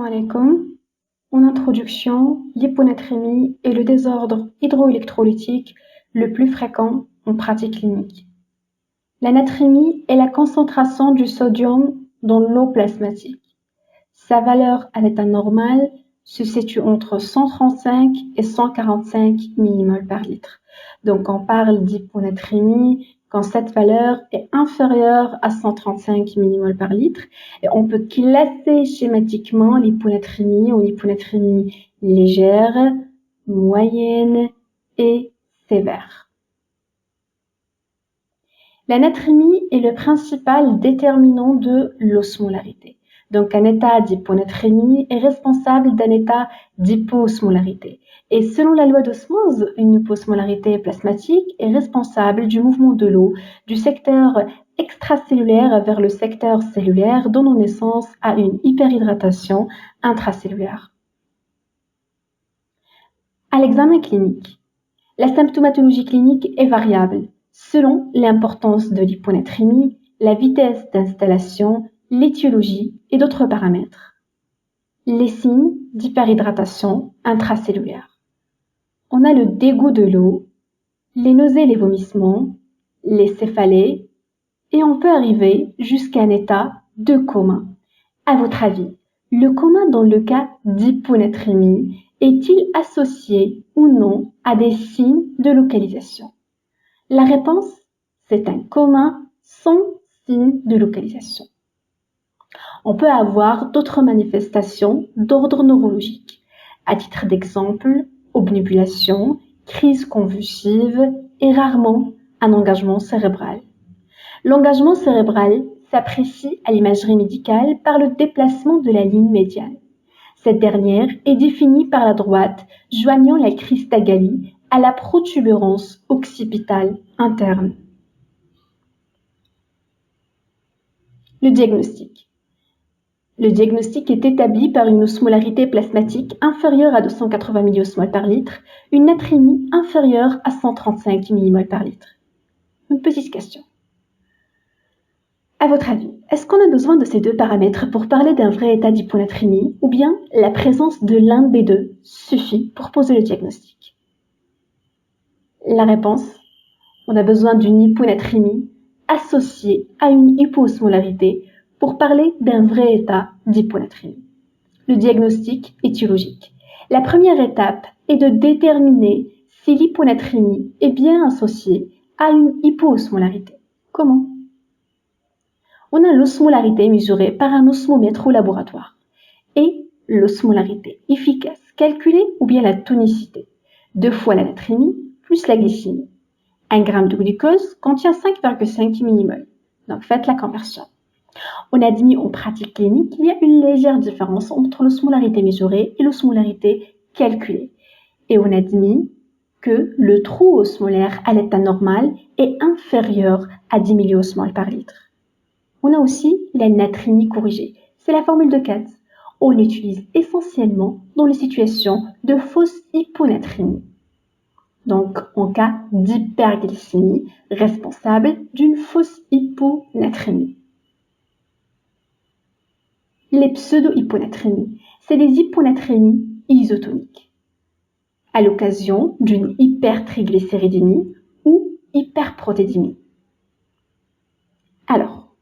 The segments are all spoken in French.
alaikum. En introduction, l'hyponatrémie est le désordre hydroélectrolytique le plus fréquent en pratique clinique. La natrémie est la concentration du sodium dans l'eau plasmatique. Sa valeur à l'état normal se situe entre 135 et 145 millimoles par litre. Donc on parle d'hyponatrémie quand cette valeur est inférieure à 135 millimoles par litre. Et on peut classer schématiquement l'hyponatrémie en hyponatrémie légère, moyenne et sévère. La natrémie est le principal déterminant de l'osmolarité. Donc, un état d'hyponatrémie est responsable d'un état d'hyposmolarité. Et selon la loi d'osmose, une hyposmolarité plasmatique est responsable du mouvement de l'eau du secteur extracellulaire vers le secteur cellulaire, donnant naissance à une hyperhydratation intracellulaire. À l'examen clinique, la symptomatologie clinique est variable selon l'importance de l'hyponatrémie, la vitesse d'installation, l'étiologie et d'autres paramètres. Les signes d'hyperhydratation intracellulaire. On a le dégoût de l'eau, les nausées et les vomissements, les céphalées, et on peut arriver jusqu'à un état de coma. À votre avis, le coma dans le cas d'hyponatrémie est-il associé ou non à des signes de localisation? La réponse, c'est un coma sans signe de localisation. On peut avoir d'autres manifestations d'ordre neurologique. À titre d'exemple, obnubulation, crise convulsive et rarement un engagement cérébral. L'engagement cérébral s'apprécie à l'imagerie médicale par le déplacement de la ligne médiane. Cette dernière est définie par la droite joignant la cristagalie à la protubérance occipitale interne. Le diagnostic. Le diagnostic est établi par une osmolarité plasmatique inférieure à 280 milliosmoles par litre, une natrémie inférieure à 135 millimoles par litre. Une petite question. À votre avis, est-ce qu'on a besoin de ces deux paramètres pour parler d'un vrai état d'hyponatrémie ou bien la présence de l'un des deux suffit pour poser le diagnostic? La réponse, on a besoin d'une hyponatrémie associée à une hyposmolarité pour parler d'un vrai état d'hyponatrémie. Le diagnostic étiologique. La première étape est de déterminer si l'hyponatrémie est bien associée à une hyposmolarité. Comment? On a l'osmolarité mesurée par un osmomètre au laboratoire et l'osmolarité efficace calculée ou bien la tonicité. 2 fois la natrémie plus la glycémie. 1 g de glucose contient 5,5 millimoles. Donc faites la conversion. On a admis en pratique clinique qu'il y a une légère différence entre l'osmolarité mesurée et l'osmolarité calculée. Et on a admis que le trou osmolaire à l'état normal est inférieur à 10 milliosmoles par litre. On a aussi la natrémie corrigée. C'est la formule de Katz. On l'utilise essentiellement dans les situations de fausse hyponatrémie. Donc, en cas d'hyperglycémie responsable d'une fausse hyponatrémie. Les pseudo-hyponatrémies, c'est des hyponatrémies isotoniques, à l'occasion d'une hypertriglycéridémie ou hyperprotédémie. Alors,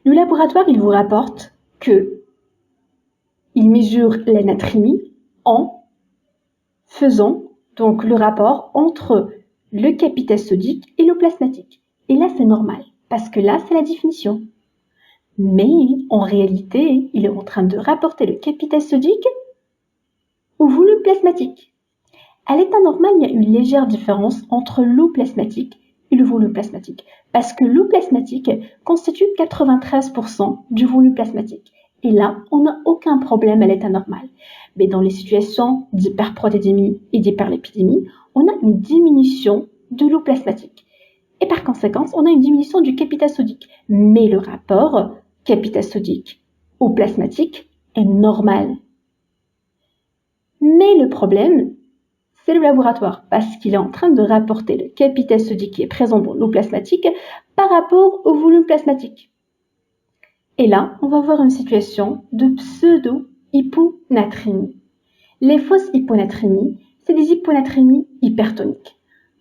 le laboratoire, il vous rapporte que il mesure la natrémie en faisant donc le rapport entre le capital sodique et l'eau plasmatique. Et là, c'est normal, parce que là, c'est la définition. Mais en réalité, il est en train de rapporter le capital sodique au volume plasmatique. À l'état normal, il y a une légère différence entre l'eau plasmatique et le volume plasmatique, parce que l'eau plasmatique constitue 93% du volume plasmatique. Et là, on n'a aucun problème à l'état normal. Mais dans les situations d'hyperprotédémie et d'hyperlipidémie, on a une diminution de l'eau plasmatique. Et par conséquent, on a une diminution du capital sodique. Mais le rapport capital sodique au plasmatique est normal. Mais le problème, c'est le laboratoire, parce qu'il est en train de rapporter le capital sodique qui est présent dans l'eau plasmatique par rapport au volume plasmatique. Et là, on va voir une situation de pseudo-hyponatrémie. Les fausses hyponatrémies, c'est des hyponatrémies hypertoniques.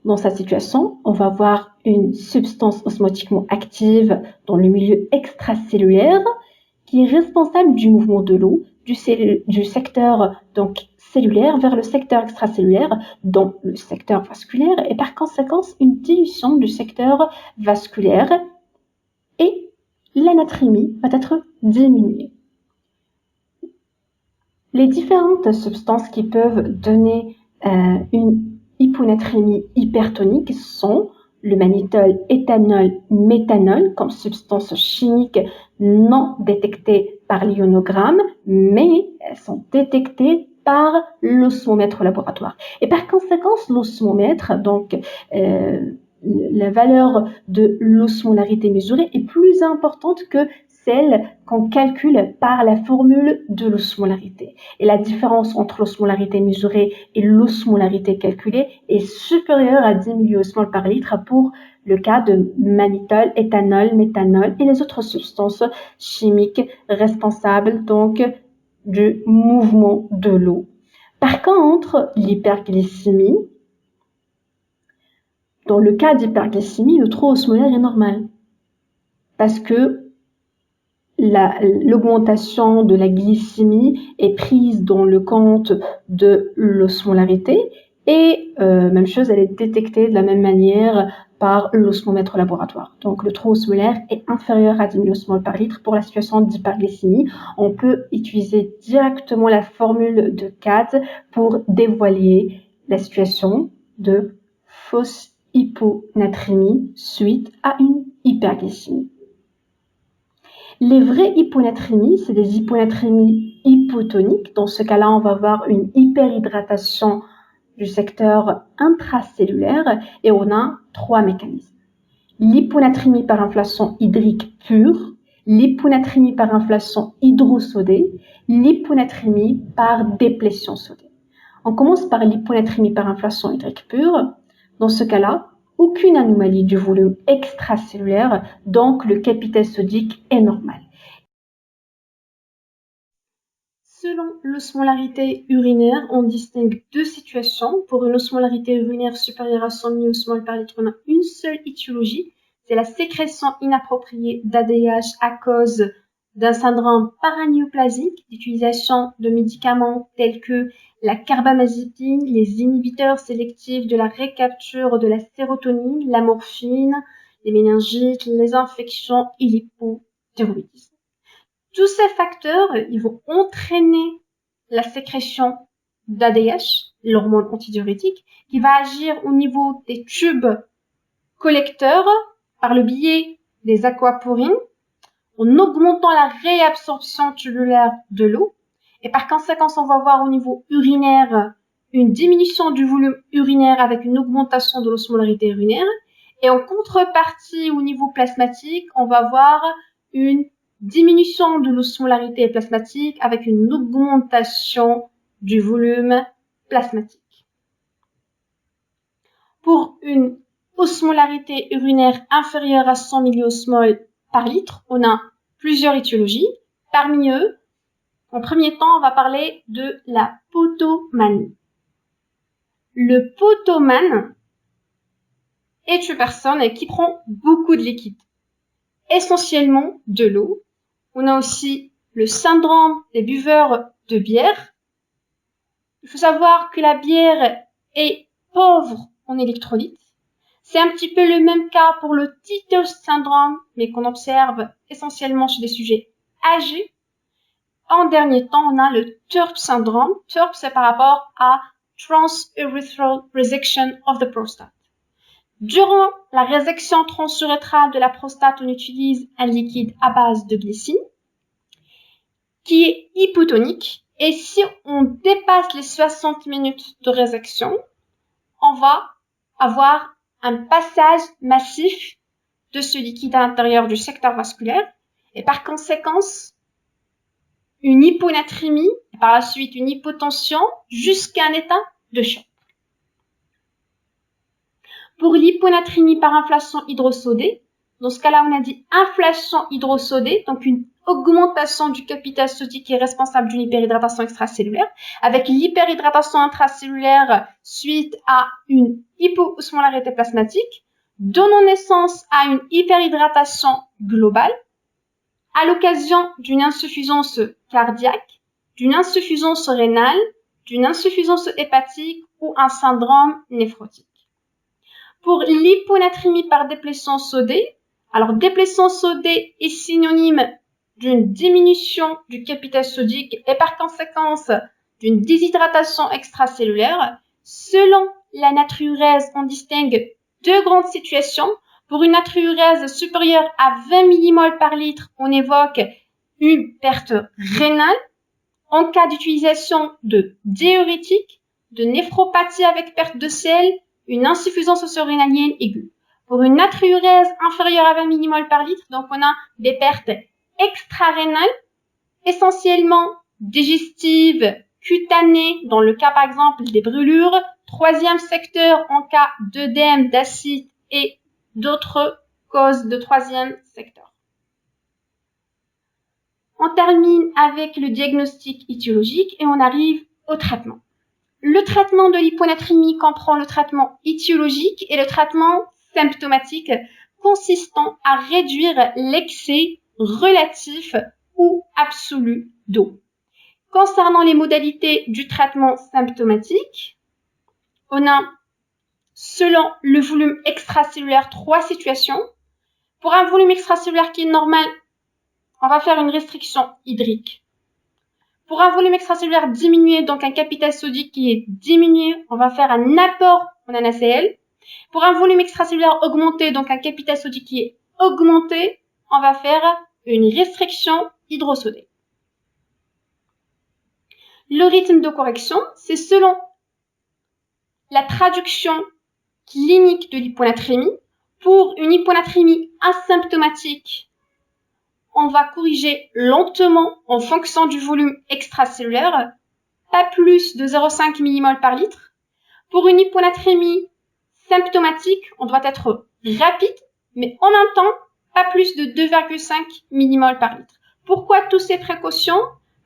Dans cette situation, on va avoir une substance osmotiquement active dans le milieu extracellulaire qui est responsable du mouvement de l'eau du secteur donc cellulaire vers le secteur extracellulaire, dans le secteur vasculaire, et par conséquent une dilution du secteur vasculaire et l'anatrémie va être diminuée. Les différentes substances qui peuvent donner une hyponatrémie hypertonique sont le mannitol, éthanol, méthanol comme substances chimiques non détectées par l'ionogramme, mais elles sont détectées par l'osmomètre au laboratoire. Et par conséquent, l'osmomètre, donc la valeur de l'osmolarité mesurée est plus importante que celle qu'on calcule par la formule de l'osmolarité. Et la différence entre l'osmolarité mesurée et l'osmolarité calculée est supérieure à 10 milliosmoles par litre pour le cas de mannitol, éthanol, méthanol et les autres substances chimiques responsables donc du mouvement de l'eau. Par contre, l'hyperglycémie, dans le cas d'hyperglycémie, le taux osmolaire est normal parce que l'augmentation de la glycémie est prise dans le compte de l'osmolarité et même chose, elle est détectée de la même manière par l'osmomètre laboratoire. Donc le taux osmolaire est inférieur à 10 milliosmoles par litre pour la situation d'hyperglycémie. On peut utiliser directement la formule de CAD pour dévoiler la situation de fausse hyponatrémie suite à une hyperglycémie. Les vraies hyponatrémies, c'est des hyponatrémies hypotoniques. Dans ce cas-là, on va avoir une hyperhydratation du secteur intracellulaire et on a 3 mécanismes. L'hyponatrémie par inflation hydrique pure, l'hyponatrémie par inflation hydrosodée, l'hyponatrémie par déplétion sodée. On commence par l'hyponatrémie par inflation hydrique pure. Dans ce cas-là, aucune anomalie du volume extracellulaire, donc le capital sodique est normal. Selon l'osmolarité urinaire, on distingue deux situations. Pour une osmolarité urinaire supérieure à 100 milliosmoles par litre, on a une seule étiologie, c'est la sécrétion inappropriée d'ADH à cause d'un syndrome paranéoplasique, d'utilisation de médicaments tels que la carbamazépine, les inhibiteurs sélectifs de la récapture de la sérotonine, la morphine, les méningites, les infections et l'hypothyroïdisme. Tous ces facteurs, ils vont entraîner la sécrétion d'ADH, l'hormone antidiurétique, qui va agir au niveau des tubes collecteurs par le biais des aquaporines, en augmentant la réabsorption tubulaire de l'eau. Et par conséquent, on va voir au niveau urinaire une diminution du volume urinaire avec une augmentation de l'osmolarité urinaire. Et en contrepartie, au niveau plasmatique, on va voir une diminution de l'osmolarité plasmatique avec une augmentation du volume plasmatique. Pour une osmolarité urinaire inférieure à 100 milliosmoles par litre, on a plusieurs étiologies. Parmi eux, en premier temps, on va parler de la potomanie. Le potomane est une personne qui prend beaucoup de liquide, essentiellement de l'eau. On a aussi le syndrome des buveurs de bière. Il faut savoir que la bière est pauvre en électrolytes. C'est un petit peu le même cas pour le Tito's syndrome, mais qu'on observe essentiellement chez des sujets âgés. En dernier temps, on a le TURP syndrome. TURP, c'est par rapport à Transurethral Resection of the Prostate. Durant la résection transurétrale de la prostate, on utilise un liquide à base de glycine qui est hypotonique. Et si on dépasse les 60 minutes de résection, on va avoir un passage massif de ce liquide à l'intérieur du secteur vasculaire et par conséquent, une hyponatrémie et par la suite une hypotension jusqu'à un état de choc. Pour l'hyponatrémie par inflation hydrosodée, Dans ce cas-là, on a dit inflation hydrosodée, donc une augmentation du capital sodique qui est responsable d'une hyperhydratation extracellulaire, avec l'hyperhydratation intracellulaire suite à une hypoosmolarité plasmatique, donnant naissance à une hyperhydratation globale, à l'occasion d'une insuffisance cardiaque, d'une insuffisance rénale, d'une insuffisance hépatique ou un syndrome néphrotique. Pour l'hyponatrémie par déplétion sodée, alors déplétion sodée est synonyme d'une diminution du capital sodique et par conséquence d'une déshydratation extracellulaire. Selon la natriurèse, on distingue deux grandes situations. Pour une natriurèse supérieure à 20 millimoles par litre, on évoque une perte rénale en cas d'utilisation de diurétiques, de néphropathie avec perte de sel, une insuffisance surrénalienne aiguë. Pour une natriurèse inférieure à 20 millimoles par litre, donc on a des pertes extrarénales, essentiellement digestives, cutanées, dans le cas par exemple des brûlures, troisième secteur en cas d'œdème, d'acide et d'autres causes de troisième secteur. On termine avec le diagnostic étiologique et on arrive au traitement. Le traitement de l'hyponatrémie comprend le traitement étiologique et le traitement symptomatique consistant à réduire l'excès relatif ou absolu d'eau. Concernant les modalités du traitement symptomatique, on a, selon le volume extracellulaire, 3 situations. Pour un volume extracellulaire qui est normal, on va faire une restriction hydrique. Pour un volume extracellulaire diminué, donc un capital sodique qui est diminué, on va faire un apport en NaCl. Pour un volume extracellulaire augmenté, donc un capital sodique qui est augmenté, on va faire une restriction hydrosodée. Le rythme de correction, c'est selon la traduction clinique de l'hyponatrémie. Pour une hyponatrémie asymptomatique, on va corriger lentement en fonction du volume extracellulaire, pas plus de 0,5 millimoles par litre. Pour une hyponatrémie symptomatique, on doit être rapide, mais en même temps, pas plus de 2,5 millimoles par litre. Pourquoi toutes ces précautions?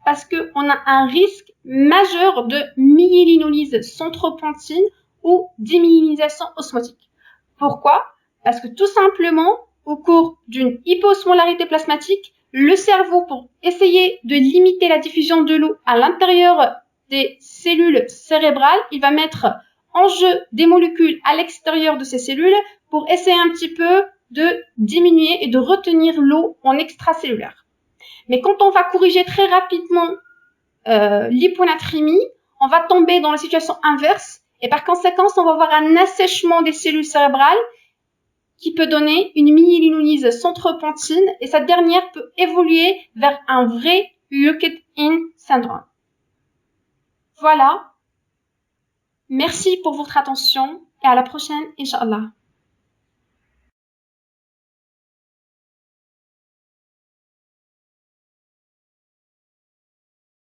Parce qu'on a un risque majeur de myélinolyse centropontine ou d'imyélinisation osmotique. Pourquoi? Parce que tout simplement, au cours d'une hyposmolarité plasmatique, le cerveau, pour essayer de limiter la diffusion de l'eau à l'intérieur des cellules cérébrales, il va mettre en jeu des molécules à l'extérieur de ces cellules pour essayer un petit peu de diminuer et de retenir l'eau en extracellulaire. Mais quand on va corriger très rapidement l'hyponatrémie, on va tomber dans la situation inverse et par conséquent, on va avoir un assèchement des cellules cérébrales qui peut donner une myélinolyse centropontine et cette dernière peut évoluer vers un vrai locked-in syndrome. Voilà. Merci pour votre attention et à la prochaine, Inch'Allah.